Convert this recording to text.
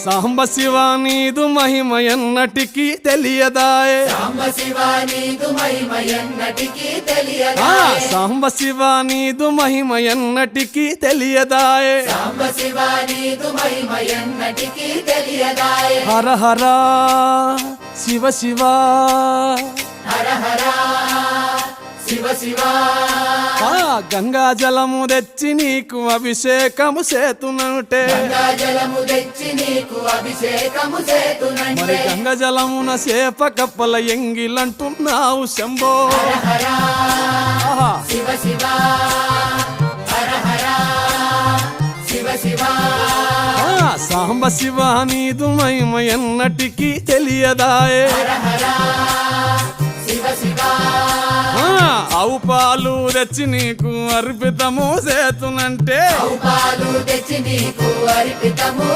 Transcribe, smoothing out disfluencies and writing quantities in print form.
సాంబ శివ నీదు మహిమ ఎన్నటికీ తెలియదాయే సాంబ శివ నీదు మహిమ ఎన్నటికీ తెలియదాయే సాంబ శివ నీదు మహిమ ఎన్నటికీ తెలియదాయే సాంబ శివ నీదు మహిమ ఎన్నటికీ తెలియదాయే హర హర శివ శివ హర హర శివ శివ గంగా జలము తెచ్చి నీకు అభిషేకము చేతునంటే గంగా జలము తెచ్చి నీకు అభిషేకము మరి చేతునంటే గంగ జలమున చేప కప్పల ఎంగిలంటున్నావు శంభో హర హర ఆహా. శివ శివ హర హర శివ శివ సాంబ శివ నీదు మహిమ ఎన్నటికీ తెలియదాయే హర హర శివ శివ ఆవు పాలు తెచ్చి నీకు అర్పితము చేతునంటే పాలు తెచ్చి నీకు అర్పితము